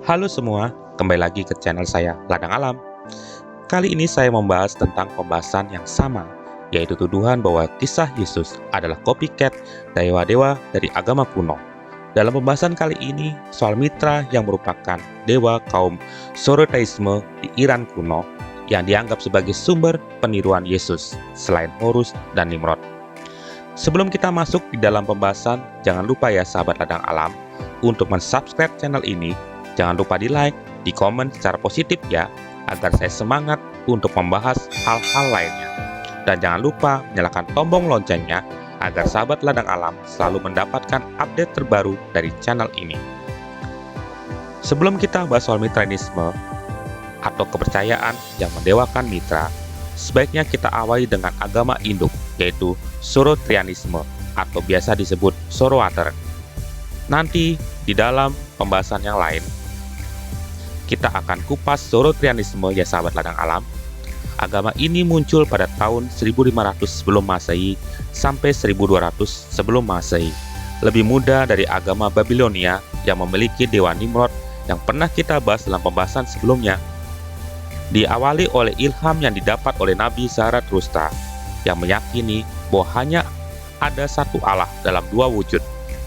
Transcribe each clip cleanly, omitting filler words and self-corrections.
Halo semua, kembali lagi ke channel saya, Ladang Alam. Kali ini saya membahas tentang pembahasan yang sama, yaitu tuduhan bahwa kisah Yesus adalah copycat dewa-dewa dari agama kuno. Dalam pembahasan kali ini, soal Mitra yang merupakan dewa kaum Zoroastrianisme di Iran kuno yang dianggap sebagai sumber peniruan Yesus, selain Horus dan Nimrod. Sebelum kita masuk di dalam pembahasan, jangan lupa ya sahabat Ladang Alam, untuk mensubscribe channel ini. Jangan lupa di like, di komen secara positif ya, agar saya semangat untuk membahas hal-hal lainnya. Dan jangan lupa nyalakan tombol loncengnya, agar sahabat Ladang Alam selalu mendapatkan update terbaru dari channel ini. Sebelum kita bahas soal Mitraisme atau kepercayaan yang mendewakan Mitra, sebaiknya kita awali dengan agama induk, yaitu Zoroastrianisme atau biasa disebut Zoroaster. Nanti di dalam pembahasan yang lain, kita akan kupas Zoroastrianisme ya sahabat Ladang Alam. Agama ini muncul pada tahun 1500 sebelum Masehi sampai 1200 sebelum Masehi. Lebih muda dari agama Babilonia yang memiliki dewa Nimrod yang pernah kita bahas dalam pembahasan sebelumnya. Diawali oleh ilham yang didapat oleh Nabi Zarathustra yang meyakini bahwa hanya ada satu Allah dalam dua wujud,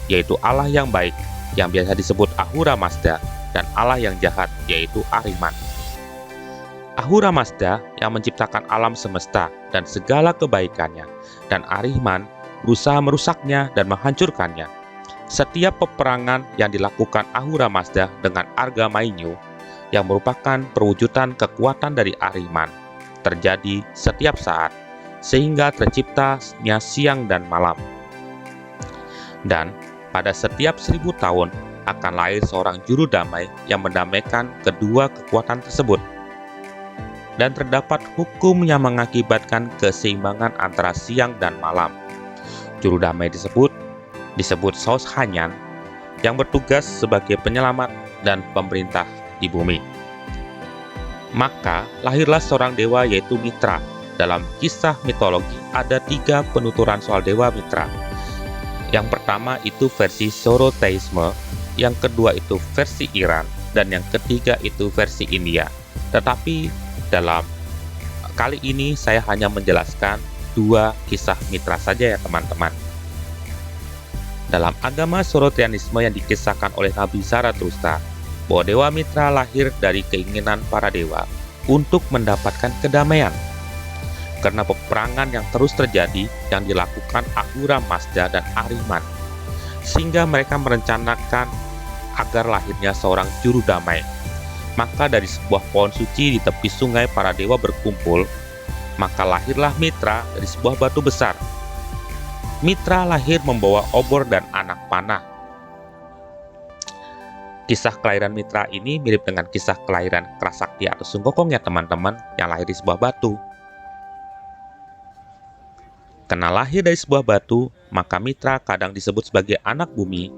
yaitu Allah yang baik yang biasa disebut Ahura Mazda dan Allah yang jahat, yaitu Ahriman. Ahura Mazda yang menciptakan alam semesta dan segala kebaikannya, dan Ahriman berusaha merusaknya dan menghancurkannya. Setiap peperangan yang dilakukan Ahura Mazda dengan Arga-mainyu, yang merupakan perwujudan kekuatan dari Ahriman, terjadi setiap saat, sehingga terciptanya siang dan malam. Dan pada setiap 1000 tahun, akan lahir seorang juru damai yang mendamaikan kedua kekuatan tersebut. Dan terdapat hukum yang mengakibatkan keseimbangan antara siang dan malam. Juru damai disebut Saus Hanyan yang bertugas sebagai penyelamat dan pemerintah di bumi. Maka lahirlah seorang dewa yaitu Mitra. Dalam kisah mitologi ada 3 penuturan soal dewa Mitra. Yang pertama itu versi Zoroastrianisme, yang kedua itu versi Iran, dan yang ketiga itu versi India. Tetapi dalam kali ini saya hanya menjelaskan 2 kisah Mitra saja ya teman-teman. Dalam agama Zoroastrianisme yang dikisahkan oleh Nabi Zarathustra, bahwa dewa Mitra lahir dari keinginan para dewa untuk mendapatkan kedamaian. Karena peperangan yang terus terjadi yang dilakukan Ahura Mazda dan Ahriman, sehingga mereka merencanakan agar lahirnya seorang juru damai. Maka dari sebuah pohon suci di tepi sungai para dewa berkumpul, maka lahirlah Mitra dari sebuah batu besar. Mitra lahir membawa obor dan anak panah. Kisah kelahiran Mitra ini mirip dengan kisah kelahiran Kerasakti atau Sungkokong ya teman-teman, yang lahir di sebuah batu. Karena lahir dari sebuah batu, maka Mitra kadang disebut sebagai anak bumi,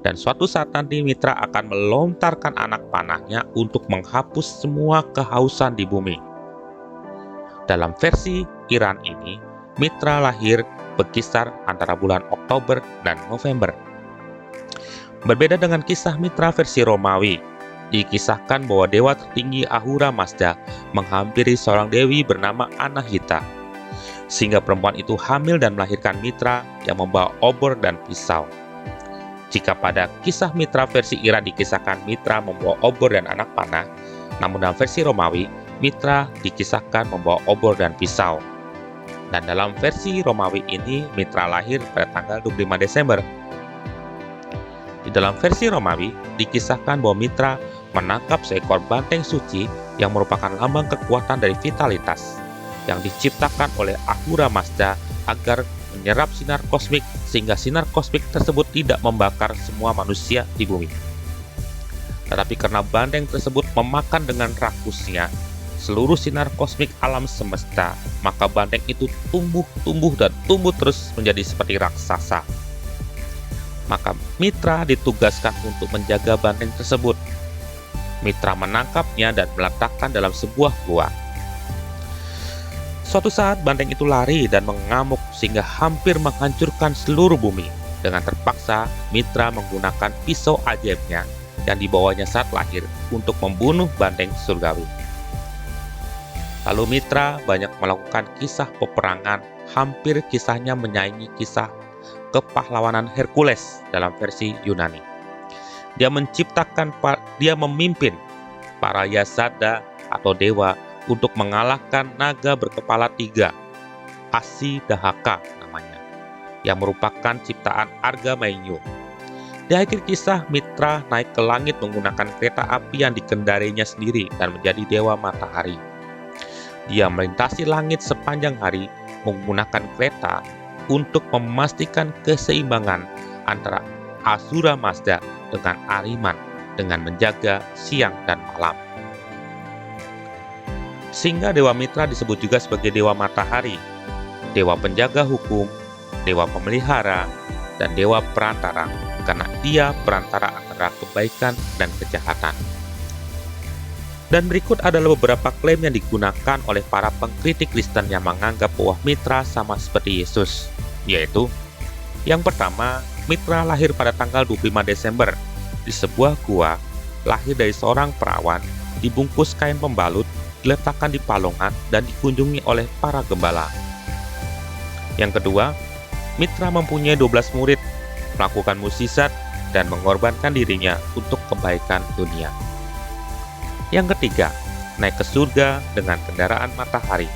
dan suatu saat nanti Mitra akan melontarkan anak panahnya untuk menghapus semua kehausan di bumi. Dalam versi Iran ini, Mitra lahir berkisar antara bulan Oktober dan November. Berbeda dengan kisah Mitra versi Romawi, dikisahkan bahwa dewa tertinggi Ahura Mazda menghampiri seorang dewi bernama Anahita, sehingga perempuan itu hamil dan melahirkan Mitra yang membawa obor dan pisau. Jika pada kisah Mitra versi Iran dikisahkan Mitra membawa obor dan anak panah, namun dalam versi Romawi, Mitra dikisahkan membawa obor dan pisau. Dan dalam versi Romawi ini, Mitra lahir pada tanggal 25 Desember. Di dalam versi Romawi, dikisahkan bahwa Mitra menangkap seekor banteng suci yang merupakan lambang kekuatan dari vitalitas, yang diciptakan oleh Ahura Mazda agar menyerap sinar kosmik sehingga sinar kosmik tersebut tidak membakar semua manusia di bumi. Tetapi karena banteng tersebut memakan dengan rakusnya seluruh sinar kosmik alam semesta, maka banteng itu tumbuh dan tumbuh terus menjadi seperti raksasa. Maka Mitra ditugaskan untuk menjaga banteng tersebut. Mitra menangkapnya dan meletakkan dalam sebuah gua. Suatu saat banteng itu lari dan mengamuk sehingga hampir menghancurkan seluruh bumi. Dengan terpaksa, Mitra menggunakan pisau ajaibnya yang dibawanya saat lahir untuk membunuh banteng surgawi. Lalu Mitra banyak melakukan kisah peperangan, hampir kisahnya menyaingi kisah kepahlawanan Hercules dalam versi Yunani. Dia memimpin para Yasada atau dewa untuk mengalahkan naga berkepala 3, Asidahaka namanya, yang merupakan ciptaan Argamainyu. Di akhir kisah, Mitra naik ke langit menggunakan kereta api yang dikendarinya sendiri dan menjadi dewa matahari. Dia melintasi langit sepanjang hari menggunakan kereta untuk memastikan keseimbangan antara Asura Mazda dengan Ahriman dengan menjaga siang dan malam. Sehingga Dewa Mitra disebut juga sebagai Dewa Matahari, Dewa Penjaga Hukum, Dewa Pemelihara, dan Dewa Perantara, karena dia perantara antara kebaikan dan kejahatan. Dan berikut adalah beberapa klaim yang digunakan oleh para pengkritik Kristen yang menganggap bahwa Mitra sama seperti Yesus, yaitu yang pertama, Mitra lahir pada tanggal 25 Desember di sebuah gua, lahir dari seorang perawan, dibungkus kain pembalut, diletakkan di palongan, dan dikunjungi oleh para gembala. Yang kedua, Mitra mempunyai 12 murid, melakukan mukjizat, dan mengorbankan dirinya untuk kebaikan dunia. Yang ketiga, naik ke surga dengan kendaraan matahari.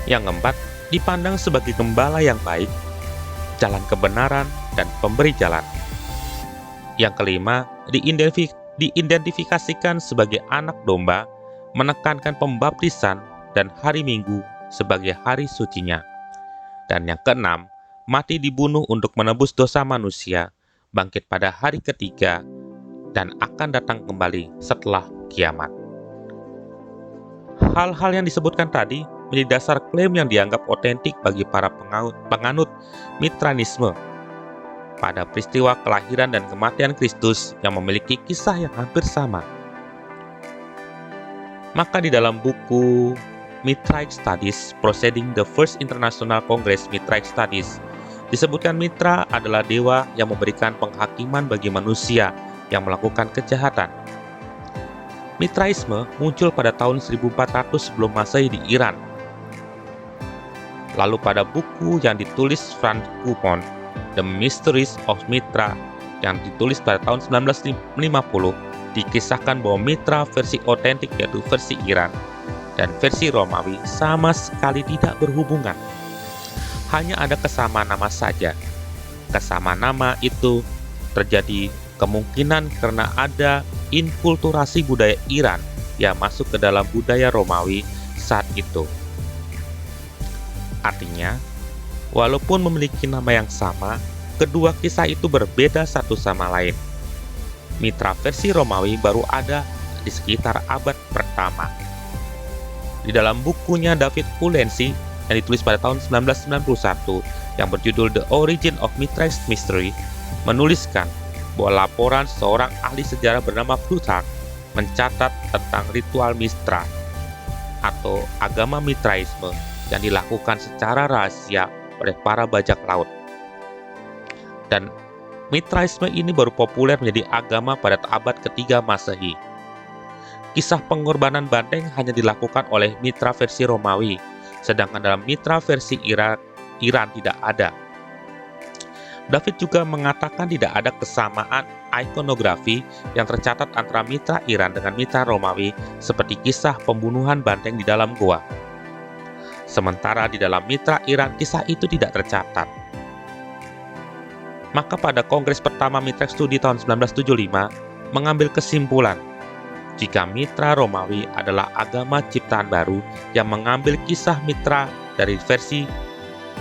Yang keempat, dipandang sebagai gembala yang baik, jalan kebenaran, dan pemberi jalan. Yang kelima, diidentifikasikan sebagai anak domba, menekankan pembaptisan dan hari Minggu sebagai hari sucinya. Dan yang keenam, mati dibunuh untuk menebus dosa manusia, bangkit pada hari ketiga, dan akan datang kembali setelah kiamat. Hal-hal yang disebutkan tadi menjadi dasar klaim yang dianggap otentik bagi para penganut Mitranisme pada peristiwa kelahiran dan kematian Kristus yang memiliki kisah yang hampir sama. Maka di dalam buku Mithraic Studies, Proceeding the First International Congress Mithraic Studies, disebutkan Mitra adalah dewa yang memberikan penghakiman bagi manusia yang melakukan kejahatan. Mitraisme muncul pada tahun 1400 sebelum Masehi di Iran. Lalu pada buku yang ditulis Franz Cumont, The Mysteries of Mitra, yang ditulis pada tahun 1950, dikisahkan bahwa Mitra versi otentik yaitu versi Iran dan versi Romawi sama sekali tidak berhubungan. Hanya ada kesamaan nama saja. Kesamaan nama itu terjadi kemungkinan karena ada inkulturasi budaya Iran yang masuk ke dalam budaya Romawi saat itu. Artinya, walaupun memiliki nama yang sama, kedua kisah itu berbeda satu sama lain. Mitra versi Romawi baru ada di sekitar abad pertama. Di dalam bukunya David Ulensi yang ditulis pada tahun 1991 yang berjudul The Origin of Mitra's Mystery, menuliskan bahwa laporan seorang ahli sejarah bernama Plutarch mencatat tentang ritual Mitra atau agama Mitraisme yang dilakukan secara rahasia oleh para bajak laut. Dan Mitraisme ini baru populer menjadi agama pada abad ketiga Masehi. Kisah pengorbanan banteng hanya dilakukan oleh Mitra versi Romawi, sedangkan dalam Mitra versi Iran tidak ada. David juga mengatakan tidak ada kesamaan ikonografi yang tercatat antara Mitra Iran dengan Mitra Romawi seperti kisah pembunuhan banteng di dalam gua. Sementara di dalam Mitra Iran kisah itu tidak tercatat. Maka pada Kongres pertama Mithraic Study tahun 1975 mengambil kesimpulan jika Mitra Romawi adalah agama ciptaan baru yang mengambil kisah Mitra dari versi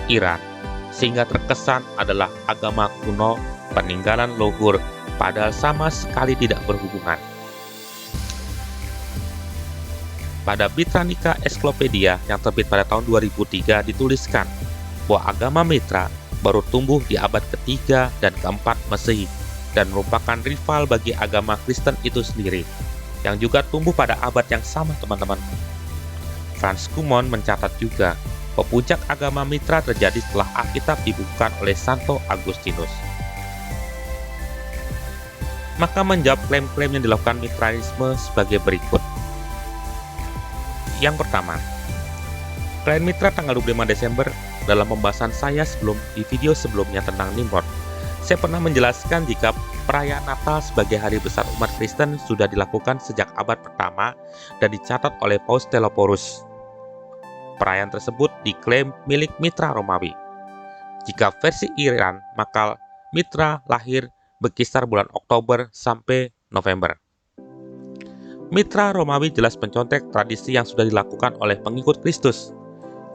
Iran, sehingga terkesan adalah agama kuno peninggalan leluhur, padahal sama sekali tidak berhubungan. Pada Britannica Encyclopedia yang terbit pada tahun 2003 dituliskan bahwa agama Mitra baru tumbuh di abad ketiga dan keempat Masehi dan merupakan rival bagi agama Kristen itu sendiri, yang juga tumbuh pada abad yang sama, teman-teman. Franz Cumont mencatat juga bahwa puncak agama Mitra terjadi setelah Alkitab dibukukan oleh Santo Agustinus. maka menjawab klaim-klaim yang dilakukan mitraisme sebagai berikut. Yang pertama, klien mitra tanggal 25 Desember dalam pembahasan saya di video sebelumnya tentang Nimrod. Saya pernah menjelaskan jika perayaan Natal sebagai hari besar umat Kristen sudah dilakukan sejak abad pertama dan dicatat oleh Paus Teleporus. Perayaan tersebut diklaim milik mitra Romawi. Jika versi Iran, maka mitra lahir berkisar bulan Oktober sampai November. Mitra Romawi jelas mencontek tradisi yang sudah dilakukan oleh pengikut Kristus,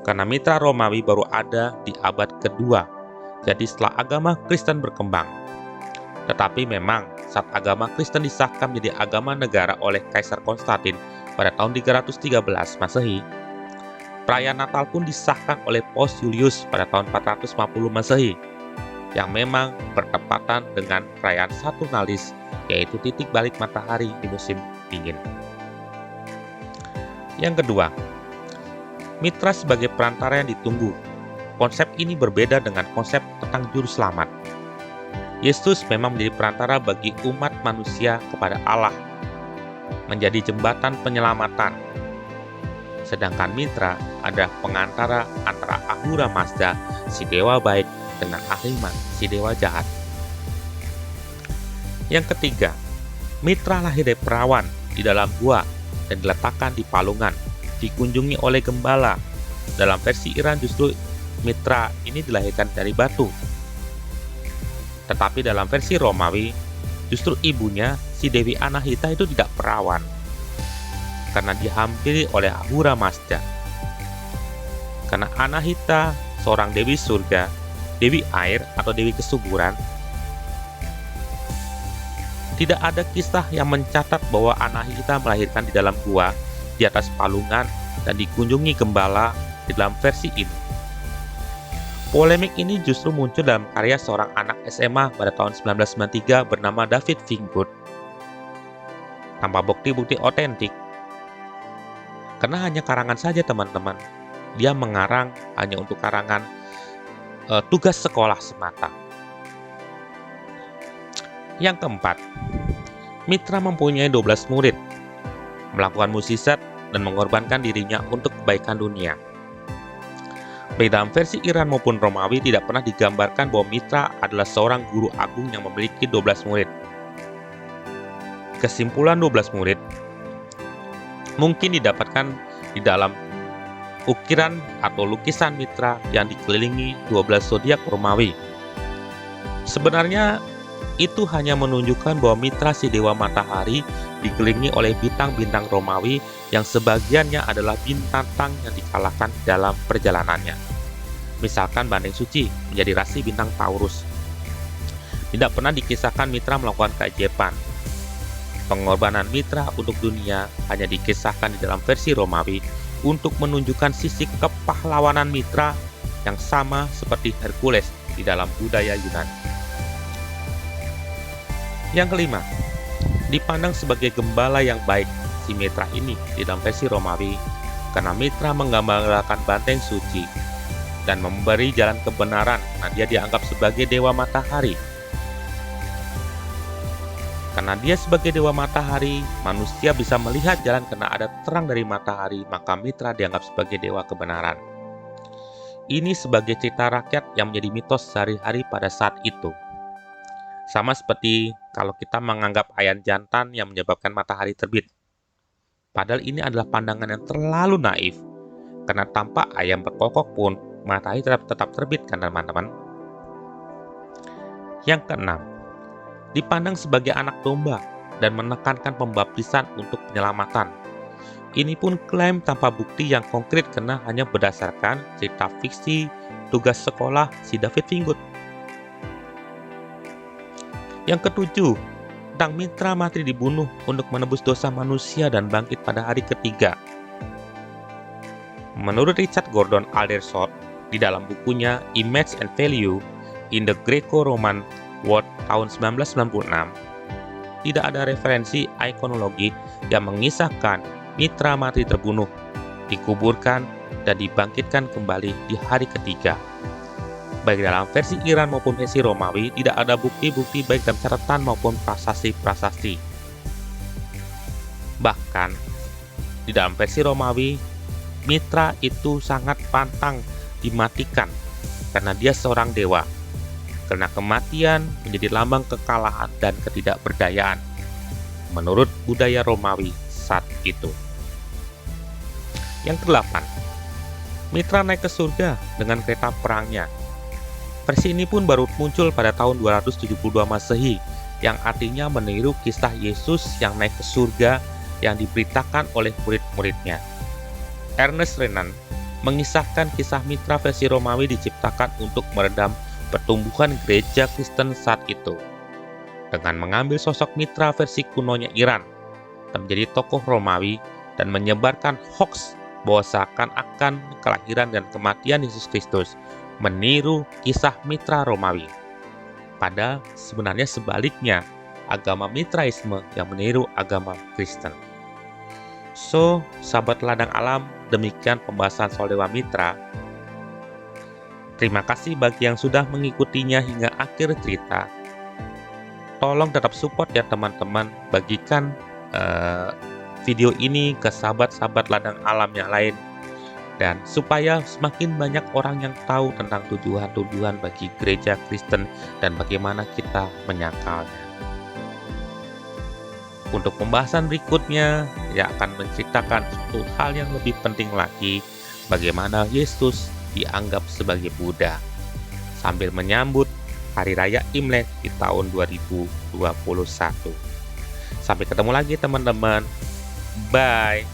karena mitra Romawi baru ada di abad kedua, jadi setelah agama Kristen berkembang. Tetapi memang saat agama Kristen disahkan menjadi agama negara oleh Kaisar Konstantin pada tahun 313 Masehi, perayaan Natal pun disahkan oleh Paus Julius pada tahun 450 Masehi, yang memang bertepatan dengan perayaan Saturnalis, yaitu titik balik matahari di musim dingin. Yang kedua, mitra sebagai perantara yang ditunggu. Konsep ini berbeda dengan konsep tentang juru selamat. Yesus memang menjadi perantara bagi umat manusia kepada Allah, menjadi jembatan penyelamatan. Sedangkan mitra adalah pengantara antara Ahura Mazda, si dewa baik, dengan Ahriman, si dewa jahat. Yang ketiga, mitra lahir dari perawan di dalam gua dan diletakkan di palungan, dikunjungi oleh gembala. Dalam versi Iran justru mitra ini dilahirkan dari batu. Tetapi dalam versi Romawi, justru ibunya, si Dewi Anahita itu tidak perawan, karena dihampiri oleh Ahura Mazda. Karena Anahita seorang dewi surga, dewi air atau dewi kesuburan, tidak ada kisah yang mencatat bahwa Anahita melahirkan di dalam gua, di atas palungan, dan dikunjungi gembala di dalam versi ini. Polemik ini justru muncul dalam karya seorang anak SMA pada tahun 1993 bernama David Wingwood, tanpa bukti-bukti otentik. Karena hanya karangan saja teman-teman. Dia mengarang hanya untuk karangan tugas sekolah semata. Yang keempat, mitra mempunyai 12 murid, melakukan mukjizat dan mengorbankan dirinya untuk kebaikan dunia. Baik dalam versi Iran maupun Romawi tidak pernah digambarkan bahwa mitra adalah seorang guru agung yang memiliki 12 murid. Kesimpulan 12 murid mungkin didapatkan di dalam ukiran atau lukisan mitra yang dikelilingi 12 zodiak Romawi. Sebenarnya itu hanya menunjukkan bahwa mitra si dewa matahari dikelilingi oleh bintang-bintang Romawi yang sebagiannya adalah bintang yang dikalahkan dalam perjalanannya. Misalkan Banteng Suci menjadi rasi bintang Taurus. Tidak pernah dikisahkan mitra melakukan keajaiban. Pengorbanan mitra untuk dunia hanya dikisahkan di dalam versi Romawi untuk menunjukkan sisi kepahlawanan mitra yang sama seperti Hercules di dalam budaya Yunani. Yang kelima, dipandang sebagai gembala yang baik si mitra ini di dalam versi Romawi karena mitra menggambarkan banteng suci dan memberi jalan kebenaran. Nah, dia dianggap sebagai dewa matahari. Karena dia sebagai dewa matahari, manusia bisa melihat jalan karena ada terang dari matahari, maka mitra dianggap sebagai dewa kebenaran. Ini sebagai cerita rakyat yang menjadi mitos sehari-hari pada saat itu. Sama seperti kalau kita menganggap ayam jantan yang menyebabkan matahari terbit. Padahal ini adalah pandangan yang terlalu naif. Karena tanpa ayam berkokok pun, matahari tetap terbit kan teman-teman. Yang keenam, dipandang sebagai anak domba dan menekankan pembaptisan untuk penyelamatan. Ini pun klaim tanpa bukti yang konkret karena hanya berdasarkan cerita fiksi tugas sekolah si David Wingwood. Yang ketujuh, tentang mitra mati dibunuh untuk menebus dosa manusia dan bangkit pada hari ketiga. Menurut Richard Gordon Aldershot, di dalam bukunya Image and Value in the Greco-Roman World tahun 1996, tidak ada referensi ikonologi yang mengisahkan mitra mati terbunuh, dikuburkan, dan dibangkitkan kembali di hari ketiga. Baik dalam versi Iran maupun versi Romawi, tidak ada bukti-bukti baik dalam catatan maupun prasasti-prasasti. Bahkan, di dalam versi Romawi, Mitra itu sangat pantang dimatikan karena dia seorang dewa. Karena kematian menjadi lambang kekalahan dan ketidakberdayaan menurut budaya Romawi saat itu. Yang ke-8, Mitra naik ke surga dengan kereta perangnya. Versi ini pun baru muncul pada tahun 272 Masehi, yang artinya meniru kisah Yesus yang naik ke surga yang diberitakan oleh murid-muridnya. Ernest Renan mengisahkan kisah Mitra versi Romawi diciptakan untuk meredam pertumbuhan gereja Kristen saat itu. Dengan mengambil sosok Mitra versi kunonya Iran dan menjadi tokoh Romawi dan menyebarkan hoax bahwa seakan-akan kelahiran dan kematian Yesus Kristus meniru kisah Mitra Romawi. Padahal sebenarnya sebaliknya, agama Mitraisme yang meniru agama Kristen. So, sahabat ladang alam, demikian pembahasan soal Dewa Mitra. Terima kasih bagi yang sudah mengikutinya hingga akhir cerita. Tolong tetap support ya teman-teman, bagikan video ini ke sahabat-sahabat ladang alam yang lain, dan supaya semakin banyak orang yang tahu tentang tuduhan-tuduhan bagi gereja Kristen dan bagaimana kita menyangkalnya. Untuk pembahasan berikutnya, saya akan menceritakan satu hal yang lebih penting lagi, bagaimana Yesus dianggap sebagai Buddha, sambil menyambut Hari Raya Imlek di tahun 2021. Sampai ketemu lagi teman-teman. Bye.